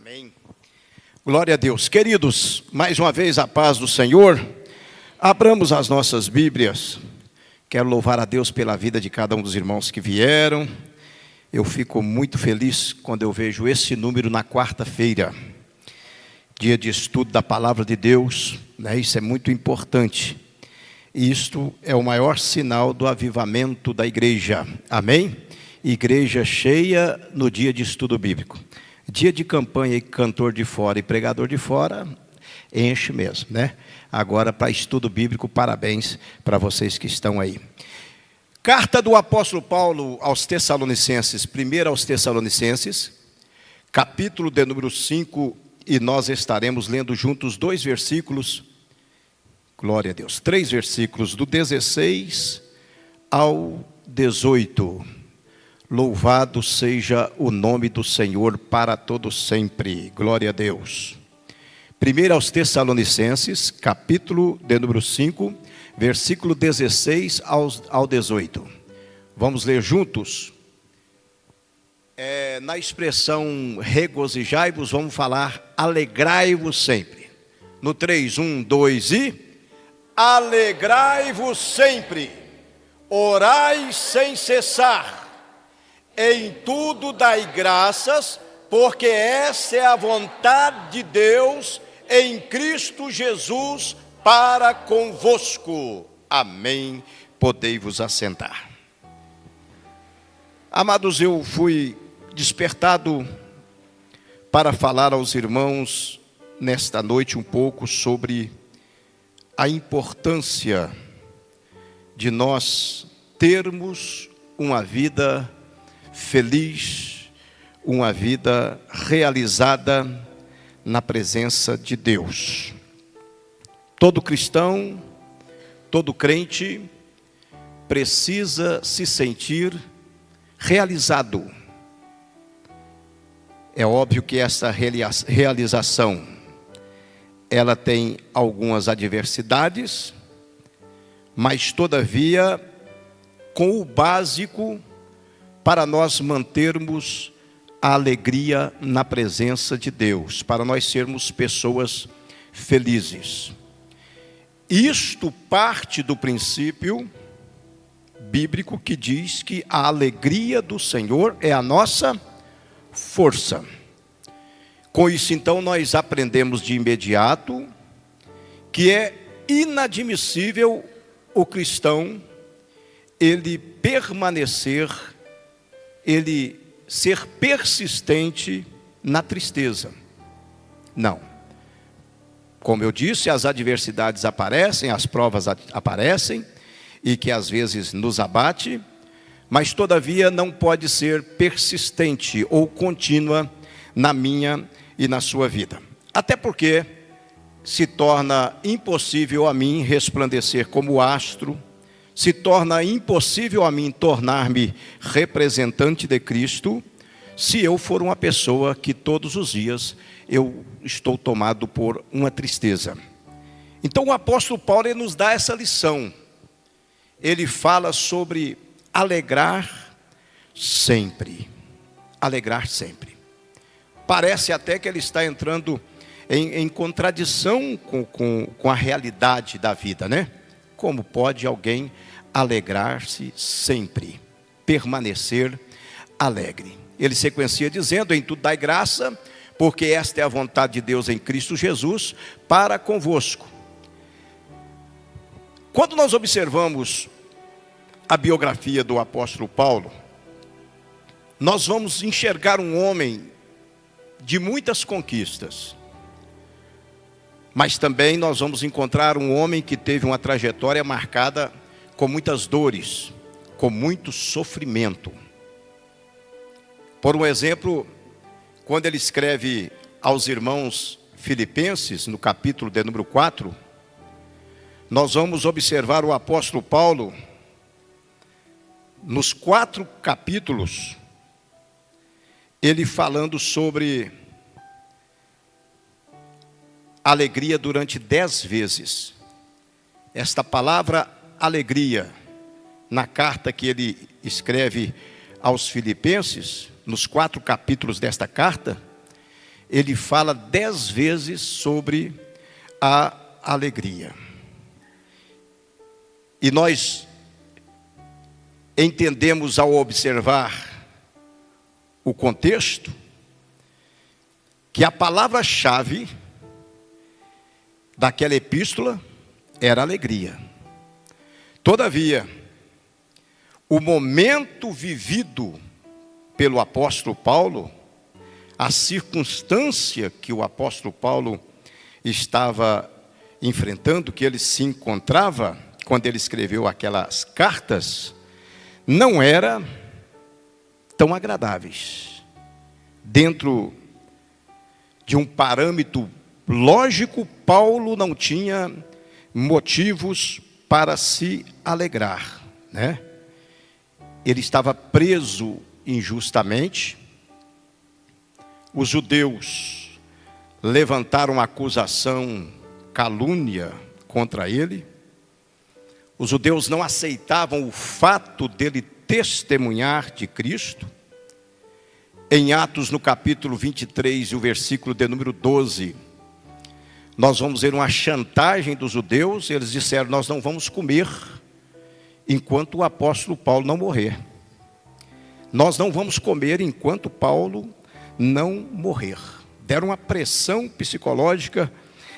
Amém. Glória a Deus. Queridos, mais uma vez a paz do Senhor. Abramos as nossas Bíblias. Quero louvar a Deus pela vida de cada um dos irmãos que vieram. Eu fico muito feliz quando eu vejo esse número na quarta-feira, dia de estudo da Palavra de Deus, né? Isso é muito importante. E isto é o maior sinal do avivamento da igreja. Amém? Igreja cheia no dia de estudo bíblico. Dia de campanha e cantor de fora e pregador de fora, enche mesmo, né? Agora, para estudo bíblico, parabéns para vocês que estão aí. Carta do apóstolo Paulo aos Tessalonicenses, primeiro aos Tessalonicenses, capítulo de número 5, e nós estaremos lendo juntos 2 versículos, glória a Deus, 3 versículos, do 16 ao 18. Louvado seja o nome do Senhor para todo sempre, glória a Deus. Primeiro aos Tessalonicenses, capítulo de número 5, versículo 16 ao 18. Vamos ler juntos? Na expressão regozijai-vos, vamos falar alegrai-vos sempre. No 3, 1, 2 e... Alegrai-vos sempre, orai sem cessar. Em tudo dai graças, porque essa é a vontade de Deus em Cristo Jesus para convosco. Amém. Podei-vos assentar. Amados, eu fui despertado para falar aos irmãos nesta noite um pouco sobre a importância de nós termos uma vida feliz, uma vida realizada na presença de Deus. Todo cristão, todo crente precisa se sentir realizado. É óbvio que essa realização, ela tem algumas adversidades, mas todavia, com o básico, para nós mantermos a alegria na presença de Deus, para nós sermos pessoas felizes. Isto parte do princípio bíblico que diz que a alegria do Senhor é a nossa força. Com isso, então, nós aprendemos de imediato que é inadmissível o cristão, ele ser persistente na tristeza. Não. Como eu disse, as adversidades aparecem, as provas aparecem, e que às vezes nos abate, mas todavia não pode ser persistente ou contínua na minha e na sua vida. Até porque se torna impossível a mim resplandecer como astro, se torna impossível a mim tornar-me representante de Cristo, se eu for uma pessoa que todos os dias eu estou tomado por uma tristeza. Então o apóstolo Paulo nos dá essa lição. Ele fala sobre alegrar sempre. Alegrar sempre. Parece até que ele está entrando em contradição com a realidade da vida, né? Como pode alguém alegrar-se sempre, permanecer alegre? Ele sequencia dizendo: em tudo dai graça, porque esta é a vontade de Deus em Cristo Jesus para convosco. Quando nós observamos a biografia do apóstolo Paulo, nós vamos enxergar um homem de muitas conquistas, mas também nós vamos encontrar um homem que teve uma trajetória marcada com muitas dores, com muito sofrimento. Por um exemplo, quando ele escreve aos irmãos filipenses, no capítulo de número 4, nós vamos observar o apóstolo Paulo, nos 4 capítulos, ele falando sobre alegria durante 10 vezes. Esta palavra alegria, na carta que ele escreve aos filipenses, nos 4 capítulos desta carta, ele fala 10 vezes sobre a alegria. E nós entendemos ao observar o contexto que a palavra-chave daquela epístola era alegria. Todavia, o momento vivido pelo apóstolo Paulo, a circunstância que o apóstolo Paulo estava enfrentando, que ele se encontrava quando ele escreveu aquelas cartas, não era tão agradáveis. Dentro de um parâmetro lógico, Paulo não tinha motivos para se alegrar, né? Ele estava preso injustamente. Os judeus levantaram acusação, calúnia contra ele. Os judeus não aceitavam o fato dele testemunhar de Cristo. Em Atos, no capítulo 23, e o versículo de número 12, nós vamos ver uma chantagem dos judeus. Eles disseram: nós não vamos comer enquanto o apóstolo Paulo não morrer. Nós não vamos comer enquanto Paulo não morrer. Deram uma pressão psicológica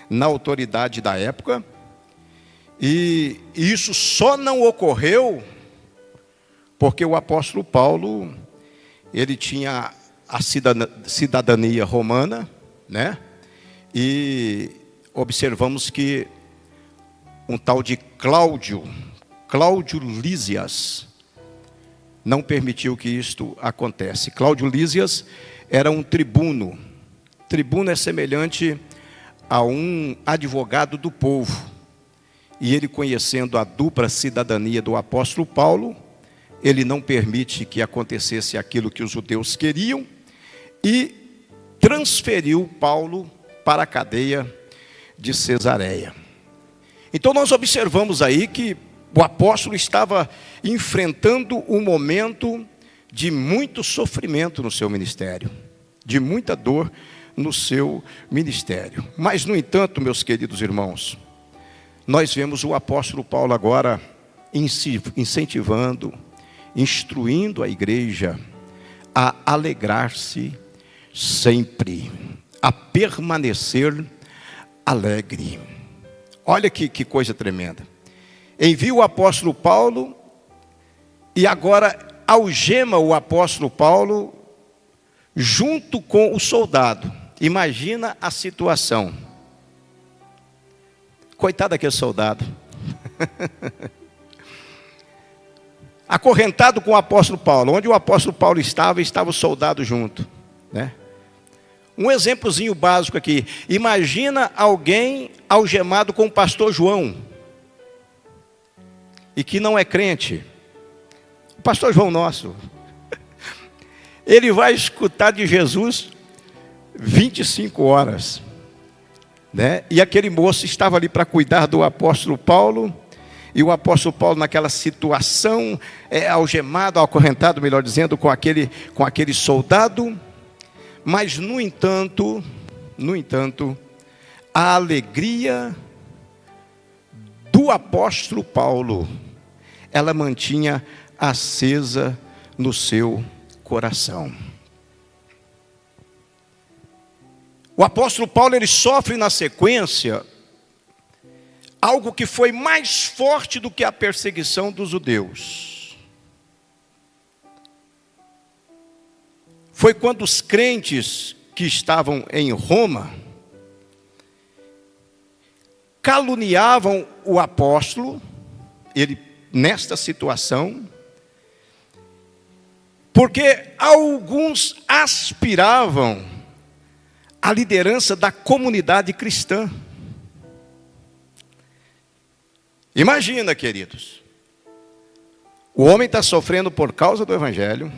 na autoridade da época. E isso só não ocorreu porque o apóstolo Paulo, ele tinha a cidadania romana, né? E observamos que um tal de Cláudio Lísias, não permitiu que isto acontecesse. Cláudio Lísias era um tribuno. Tribuno é semelhante a um advogado do povo. E ele, conhecendo a dupla cidadania do apóstolo Paulo, ele não permite que acontecesse aquilo que os judeus queriam e transferiu Paulo para a cadeia de Cesareia. Então nós observamos aí que o apóstolo estava enfrentando um momento de muito sofrimento no seu ministério, de muita dor no seu ministério. Mas, no entanto, meus queridos irmãos, nós vemos o apóstolo Paulo agora incentivando, instruindo a igreja a alegrar-se sempre, a permanecer alegre. Olha que coisa tremenda. Envia o apóstolo Paulo e agora algema o apóstolo Paulo junto com o soldado. Imagina a situação. Coitado daquele soldado. Acorrentado com o apóstolo Paulo. Onde o apóstolo Paulo estava o soldado junto, né? Um exemplozinho básico aqui. Imagina alguém algemado com o pastor João, e que não é crente. O pastor João nosso. Ele vai escutar de Jesus 25 horas. Né? E aquele moço estava ali para cuidar do apóstolo Paulo. E o apóstolo Paulo, naquela situação, algemado, acorrentado, melhor dizendo, com aquele soldado. Mas, no entanto, a alegria do apóstolo Paulo, ela mantinha acesa no seu coração. O apóstolo Paulo, ele sofre na sequência algo que foi mais forte do que a perseguição dos judeus. Foi quando os crentes que estavam em Roma caluniavam o apóstolo, ele nesta situação, porque alguns aspiravam à liderança da comunidade cristã. Imagina, queridos, o homem está sofrendo por causa do evangelho,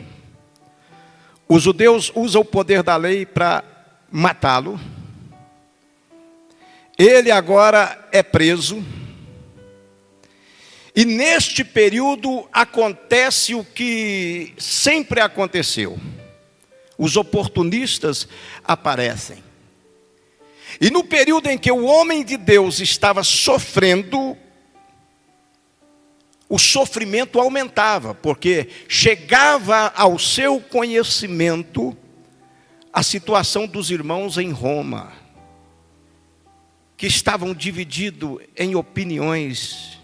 os judeus usam o poder da lei para matá-lo, ele agora é preso, e neste período acontece o que sempre aconteceu. os oportunistas aparecem. E no período em que o homem de Deus estava sofrendo, o sofrimento aumentava, porque chegava ao seu conhecimento a situação dos irmãos em Roma, que estavam divididos em opiniões,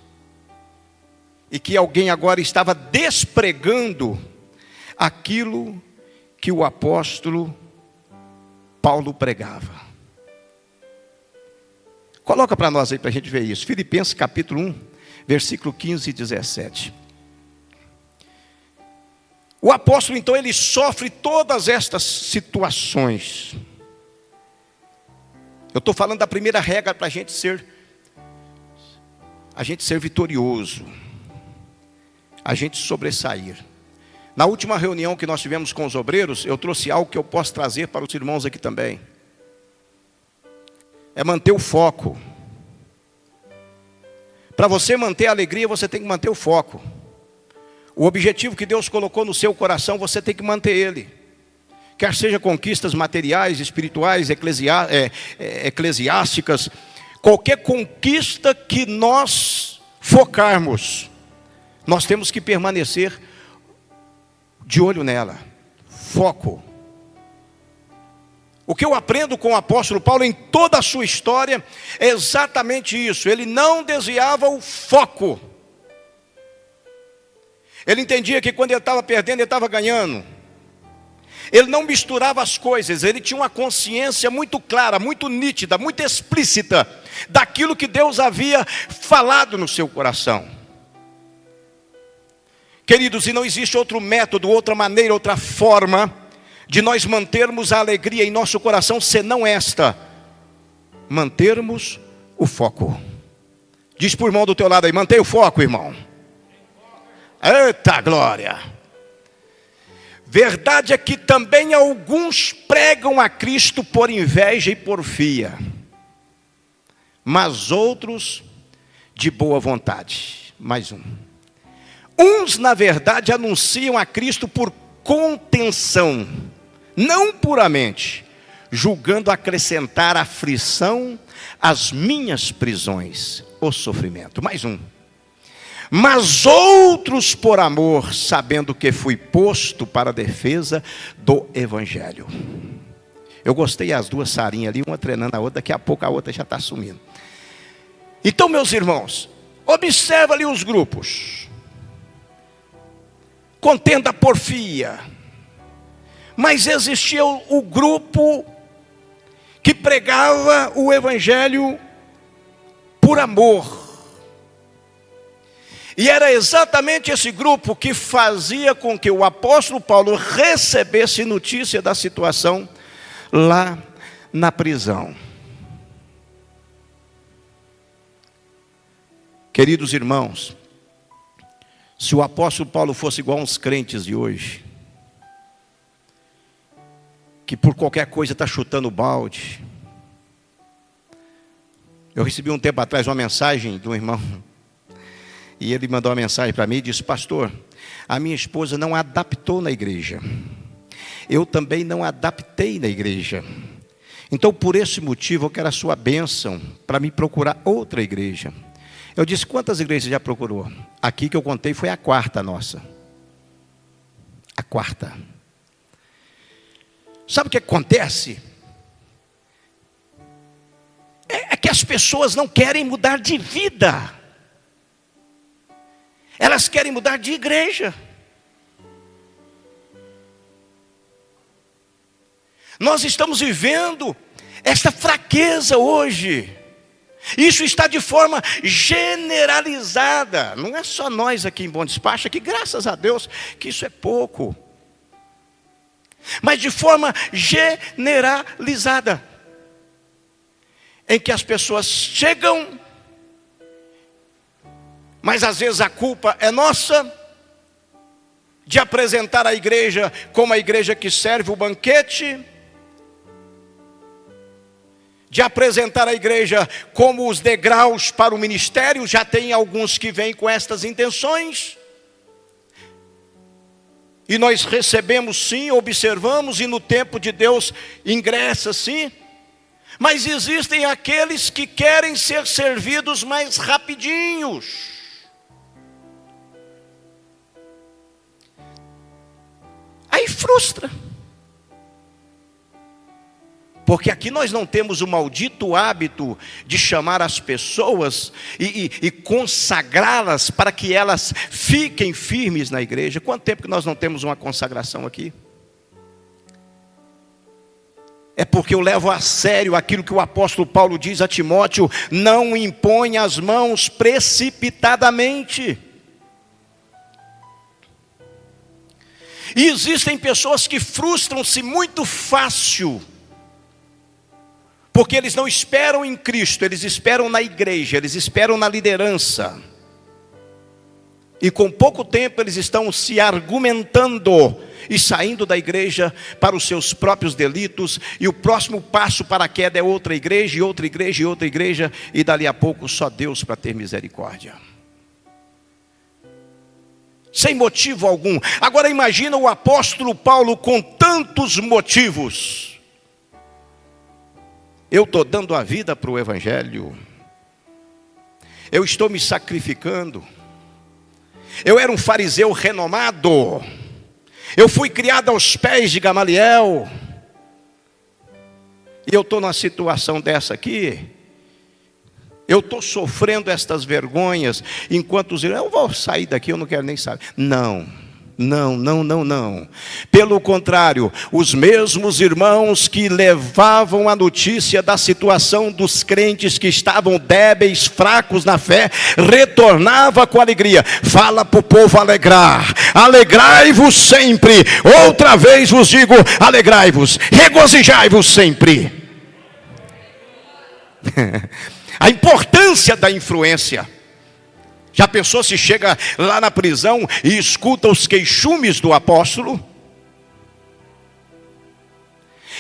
e que alguém agora estava despregando aquilo que o apóstolo Paulo pregava. Coloca para nós aí para a gente ver isso. Filipenses capítulo 1, versículo 15 e 17. O apóstolo então ele sofre todas estas situações. Eu estou falando da primeira regra para a gente ser vitorioso, a gente sobressair. Na última reunião que nós tivemos com os obreiros, eu trouxe algo que eu posso trazer para os irmãos aqui também. É manter o foco. Para você manter a alegria, você tem que manter o foco. O objetivo que Deus colocou no seu coração, você tem que manter ele. Quer seja conquistas materiais, espirituais, eclesiásticas, qualquer conquista que nós focarmos, nós temos que permanecer de olho nela. Foco. O que eu aprendo com o apóstolo Paulo em toda a sua história é exatamente isso. Ele não desviava o foco. Ele entendia que quando ele estava perdendo, ele estava ganhando. Ele não misturava as coisas. Ele tinha uma consciência muito clara, muito nítida, muito explícita daquilo que Deus havia falado no seu coração. Queridos, e não existe outro método, outra maneira, outra forma de nós mantermos a alegria em nosso coração, senão esta: mantermos o foco. Diz para o irmão do teu lado aí: mantenha o foco, irmão. Eita glória! Verdade é que também alguns pregam a Cristo por inveja e porfia, mas outros de boa vontade. Mais um. Uns, na verdade, anunciam a Cristo por contenção, não puramente, julgando acrescentar aflição às minhas prisões, o sofrimento. Mais um. Mas outros por amor, sabendo que fui posto para a defesa do Evangelho. Eu gostei as duas Sarinhas ali, uma treinando a outra, daqui a pouco a outra já está sumindo. Então, meus irmãos, observa ali os grupos. Contenda, porfia. Mas existia o grupo que pregava o Evangelho por amor. E era exatamente esse grupo que fazia com que o apóstolo Paulo recebesse notícia da situação lá na prisão. Queridos irmãos, se o apóstolo Paulo fosse igual a uns crentes de hoje, que por qualquer coisa está chutando o balde. Eu recebi um tempo atrás uma mensagem de um irmão, e ele mandou uma mensagem para mim e disse: pastor, a minha esposa não adaptou na igreja, eu também não adaptei na igreja, então por esse motivo eu quero a sua bênção para me procurar outra igreja. Eu disse: quantas igrejas já procurou? Aqui que eu contei foi a quarta nossa. A quarta. Sabe o que acontece? É que as pessoas não querem mudar de vida. Elas querem mudar de igreja. Nós estamos vivendo esta fraqueza hoje. Isso está de forma generalizada. Não é só nós aqui em Bom Despacho, que graças a Deus que isso é pouco. Mas de forma generalizada. Em que as pessoas chegam, mas às vezes a culpa é nossa, de apresentar a igreja como a igreja que serve o banquete, de apresentar a igreja como os degraus para o ministério. Já tem alguns que vêm com estas intenções. E nós recebemos sim, observamos, e no tempo de Deus ingressa sim. Mas existem aqueles que querem ser servidos mais rapidinhos. Aí frustra. Porque aqui nós não temos o maldito hábito de chamar as pessoas e consagrá-las para que elas fiquem firmes na igreja. Quanto tempo que nós não temos uma consagração aqui? É porque eu levo a sério aquilo que o apóstolo Paulo diz a Timóteo: não impõe as mãos precipitadamente. E existem pessoas que frustram-se muito fácil, porque eles não esperam em Cristo, eles esperam na igreja, eles esperam na liderança. E com pouco tempo eles estão se argumentando e saindo da igreja para os seus próprios delitos. E o próximo passo para a queda é outra igreja, e outra igreja, e outra igreja. E dali a pouco só Deus para ter misericórdia. Sem motivo algum. Agora imagina o apóstolo Paulo com tantos motivos. Eu estou dando a vida para o evangelho. Eu estou me sacrificando. Eu era um fariseu renomado. Eu fui criado aos pés de Gamaliel. E eu estou numa situação dessa aqui. Eu estou sofrendo estas vergonhas. Enquanto os irmãos, eu vou sair daqui, eu não quero nem saber. Não. Pelo contrário, os mesmos irmãos que levavam a notícia da situação dos crentes que estavam débeis, fracos na fé, retornava com alegria. Fala para o povo alegrar. Alegrai-vos sempre. Outra vez vos digo, alegrai-vos. Regozijai-vos sempre. A importância da influência. Já pensou se chega lá na prisão e escuta os queixumes do apóstolo?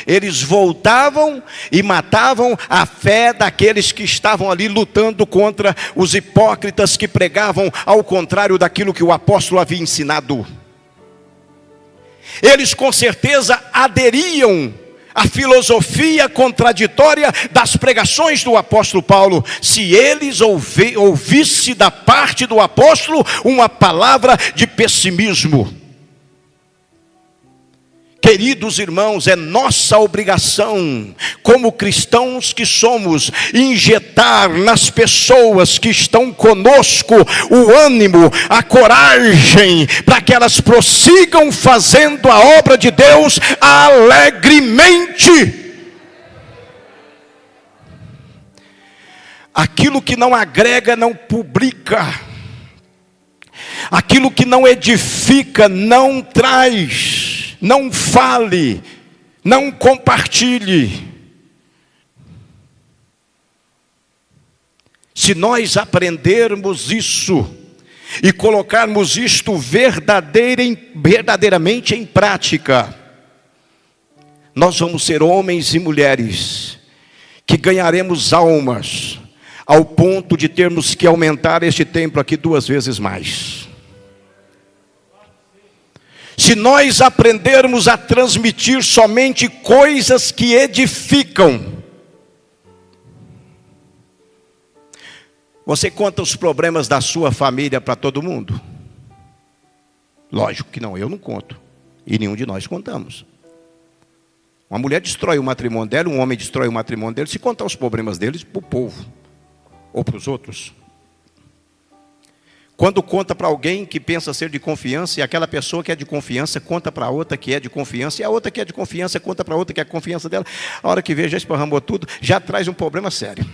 Eles voltavam e matavam a fé daqueles que estavam ali lutando contra os hipócritas que pregavam ao contrário daquilo que o apóstolo havia ensinado. Eles com certeza aderiam a filosofia contraditória das pregações do apóstolo Paulo, se eles ouvissem da parte do apóstolo uma palavra de pessimismo. Queridos irmãos, é nossa obrigação, como cristãos que somos, injetar nas pessoas que estão conosco o ânimo, a coragem, para que elas prossigam fazendo a obra de Deus alegremente. Aquilo que não agrega, não publica. Aquilo que não edifica, não traz. Não fale, não compartilhe. Se nós aprendermos isso e colocarmos isto verdadeiramente em prática, nós vamos ser homens e mulheres que ganharemos almas, ao ponto de termos que aumentar este templo aqui 2 vezes mais. Se nós aprendermos a transmitir somente coisas que edificam. Você conta os problemas da sua família para todo mundo? Lógico que não, eu não conto. E nenhum de nós contamos. Uma mulher destrói o matrimônio dela, um homem destrói o matrimônio dele. Se contar os problemas deles para o povo ou para os outros. Quando conta para alguém que pensa ser de confiança, e aquela pessoa que é de confiança conta para a outra que é de confiança, e a outra que é de confiança conta para a outra que é a confiança dela, a hora que vê já esparramou tudo, já traz um problema sério.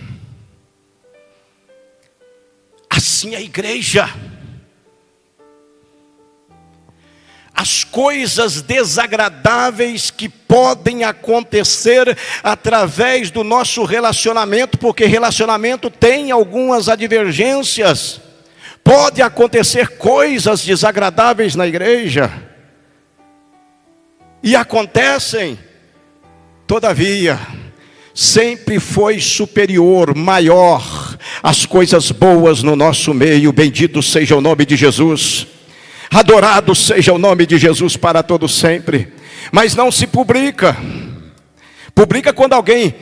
Assim é a igreja. As coisas desagradáveis que podem acontecer através do nosso relacionamento, porque relacionamento tem algumas advergências. Pode acontecer coisas desagradáveis na igreja. E acontecem. Todavia, sempre foi superior, maior, as coisas boas no nosso meio. Bendito seja o nome de Jesus. Adorado seja o nome de Jesus para todo sempre. Mas não se publica. Publica quando alguém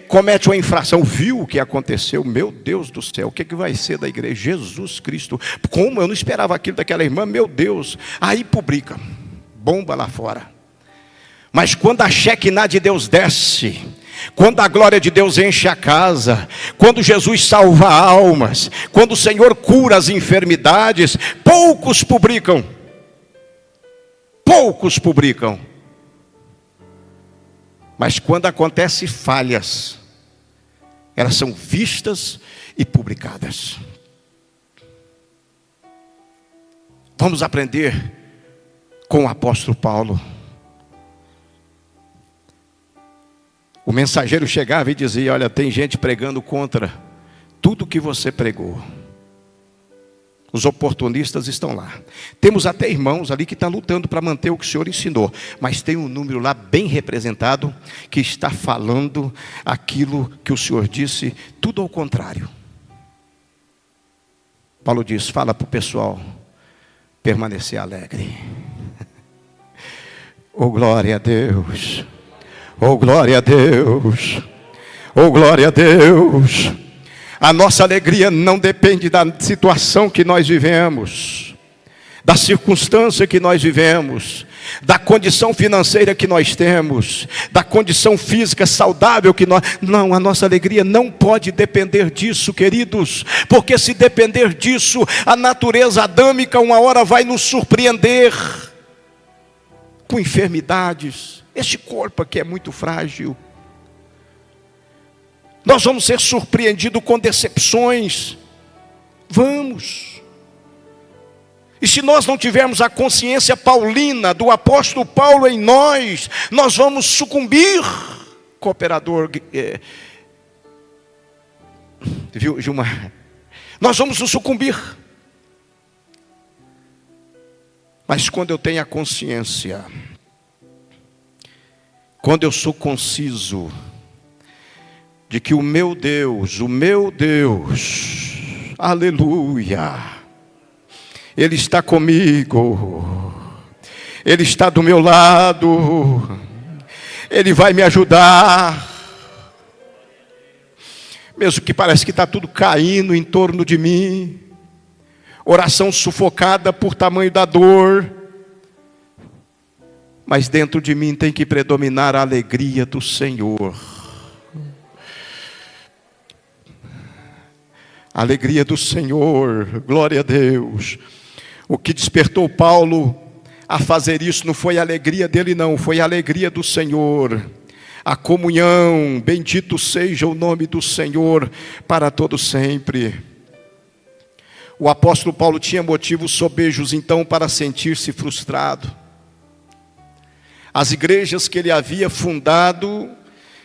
comete uma infração. Viu o que aconteceu? Meu Deus do céu, o que vai ser da igreja? Jesus Cristo. Como eu não esperava aquilo daquela irmã, meu Deus. Aí publica, bomba lá fora. Mas quando a Shekinah de Deus desce, quando a glória de Deus enche a casa, quando Jesus salva almas, quando o Senhor cura as enfermidades, poucos publicam. Poucos publicam. Mas quando acontecem falhas, elas são vistas e publicadas. Vamos aprender com o apóstolo Paulo. O mensageiro chegava e dizia: olha, tem gente pregando contra tudo que você pregou. Os oportunistas estão lá. Temos até irmãos ali que estão lutando para manter o que o Senhor ensinou. Mas tem um número lá bem representado que está falando aquilo que o Senhor disse, tudo ao contrário. Paulo diz: fala para o pessoal permanecer alegre. Oh, glória a Deus. Oh, glória a Deus. Oh, glória a Deus. A nossa alegria não depende da situação que nós vivemos, da circunstância que nós vivemos, da condição financeira que nós temos, da condição física saudável que nós... Não, a nossa alegria não pode depender disso, queridos, porque se depender disso, a natureza adâmica uma hora vai nos surpreender com enfermidades. Este corpo aqui é muito frágil. Nós vamos ser surpreendidos com decepções. Vamos. E se nós não tivermos a consciência paulina do apóstolo Paulo em nós, nós vamos sucumbir. Cooperador, viu, Gilmar? Nós vamos nos sucumbir. Mas quando eu tenho a consciência, quando eu sou conciso, de que o meu Deus, aleluia, Ele está comigo, Ele está do meu lado, Ele vai me ajudar, mesmo que parece que está tudo caindo em torno de mim, oração sufocada por tamanho da dor, mas dentro de mim tem que predominar a alegria do Senhor. A alegria do Senhor, glória a Deus. O que despertou Paulo a fazer isso não foi a alegria dele não, foi a alegria do Senhor. A comunhão, bendito seja o nome do Senhor para todo sempre. O apóstolo Paulo tinha motivos sobejos então para sentir-se frustrado. As igrejas que ele havia fundado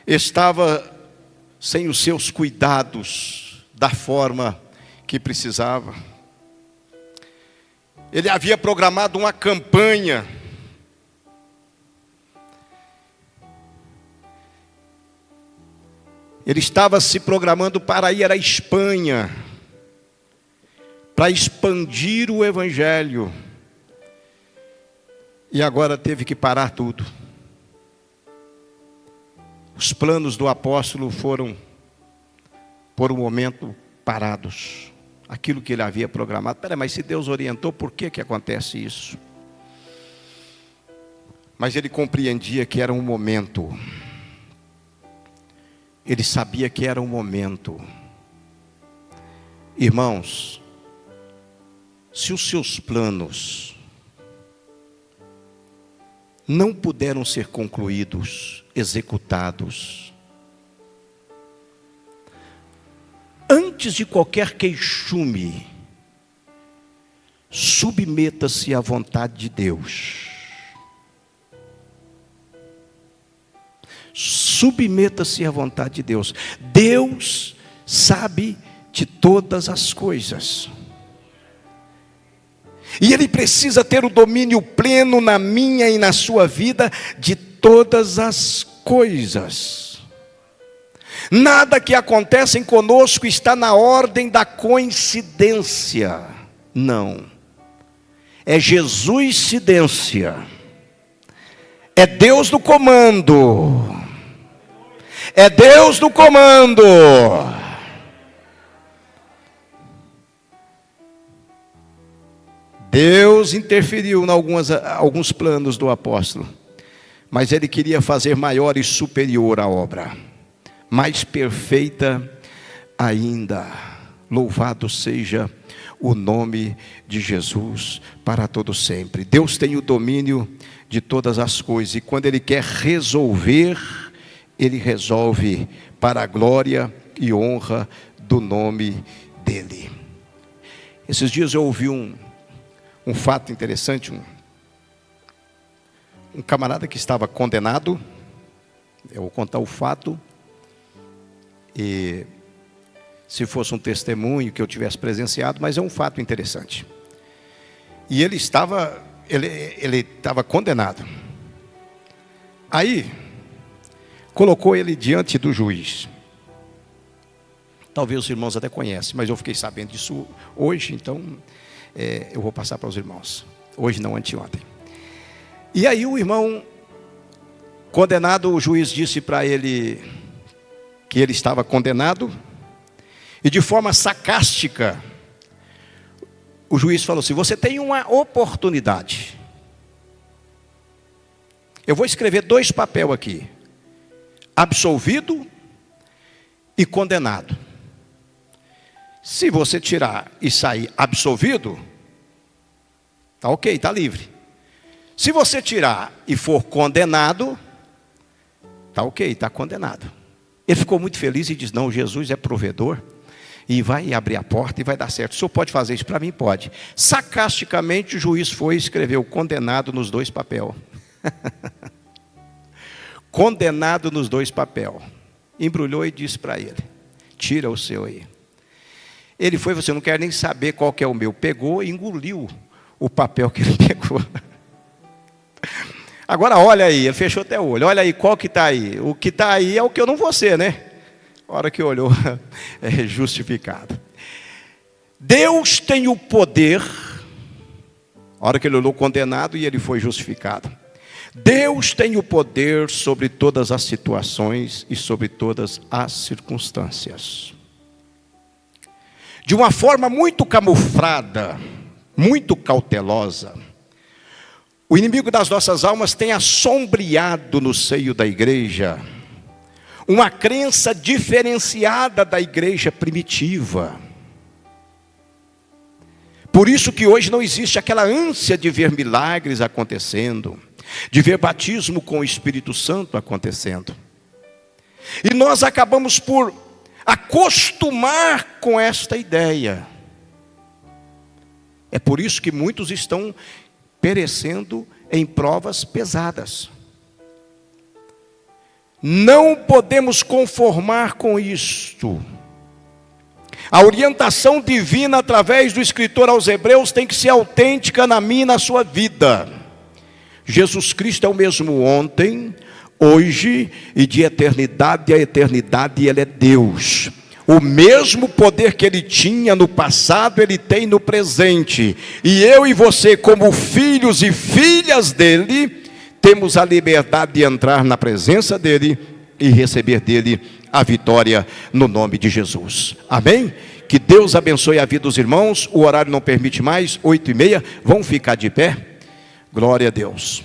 estavam sem os seus cuidados da forma que precisava. Ele havia programado uma campanha. Ele estava se programando para ir à Espanha, para expandir o Evangelho. E agora teve que parar tudo. Os planos do apóstolo foram, por um momento, parados. Aquilo que ele havia programado. Mas se Deus orientou, por que acontece isso? Mas ele compreendia que era um momento. Ele sabia que era um momento. Irmãos, se os seus planos não puderam ser concluídos, executados, antes de qualquer queixume, submeta-se à vontade de Deus. Submeta-se à vontade de Deus. Deus sabe de todas as coisas. E Ele precisa ter o domínio pleno na minha e na sua vida de todas as coisas. Nada que acontece conosco está na ordem da coincidência. Não. é Jesuscidência. É Deus no comando. É Deus no comando. Deus interferiu em alguns planos do apóstolo, mas ele queria fazer maior e superior a obra, mais perfeita ainda. Louvado seja o nome de Jesus para todo sempre. Deus tem o domínio de todas as coisas, e quando Ele quer resolver, Ele resolve para a glória e honra do nome dEle. Esses dias eu ouvi um fato interessante, um camarada que estava condenado. Eu vou contar o fato, e se fosse um testemunho que eu tivesse presenciado, mas é um fato interessante. E ele estava condenado. Aí, colocou ele diante do juiz. Talvez os irmãos até conhecem, mas eu fiquei sabendo disso hoje, então eu vou passar para os irmãos. Hoje não, anteontem. E aí o irmão condenado, o juiz disse para ele que ele estava condenado, e de forma sarcástica, o juiz falou assim: você tem uma oportunidade. Eu vou escrever 2 papéis aqui: absolvido e condenado. Se você tirar e sair absolvido, tá ok, tá livre. Se você tirar e for condenado, tá ok, tá condenado. Ele ficou muito feliz e disse: não, Jesus é provedor e vai abrir a porta e vai dar certo. O senhor pode fazer isso para mim? Pode. Sarcasticamente o juiz foi e escreveu condenado nos 2 papéis. Condenado nos 2 papéis. Embrulhou e disse para ele: tira o seu aí. Ele foi: você não quer nem saber qual que é o meu. Pegou e engoliu o papel que ele pegou. Agora olha aí, ele fechou até o olho. Olha aí, qual que está aí? O que está aí é o que eu não vou ser, né? A hora que olhou, é justificado. Deus tem o poder. A hora que ele olhou condenado e ele foi justificado. Deus tem o poder sobre todas as situações e sobre todas as circunstâncias. De uma forma muito camuflada, muito cautelosa, o inimigo das nossas almas tem assombreado no seio da igreja uma crença diferenciada da igreja primitiva. Por isso que hoje não existe aquela ânsia de ver milagres acontecendo, de ver batismo com o Espírito Santo acontecendo. E nós acabamos por acostumar com esta ideia. É por isso que muitos estão perecendo em provas pesadas. Não podemos conformar com isto. A orientação divina através do escritor aos Hebreus tem que ser autêntica na minha e na sua vida. Jesus Cristo é o mesmo ontem, hoje e de eternidade a eternidade, Ele é Deus. O mesmo poder que Ele tinha no passado, Ele tem no presente. E eu e você, como filhos e filhas dEle, temos a liberdade de entrar na presença dEle e receber dEle a vitória no nome de Jesus. Amém? Que Deus abençoe a vida dos irmãos. O horário não permite mais, 8h30. Vamos ficar de pé? Glória a Deus.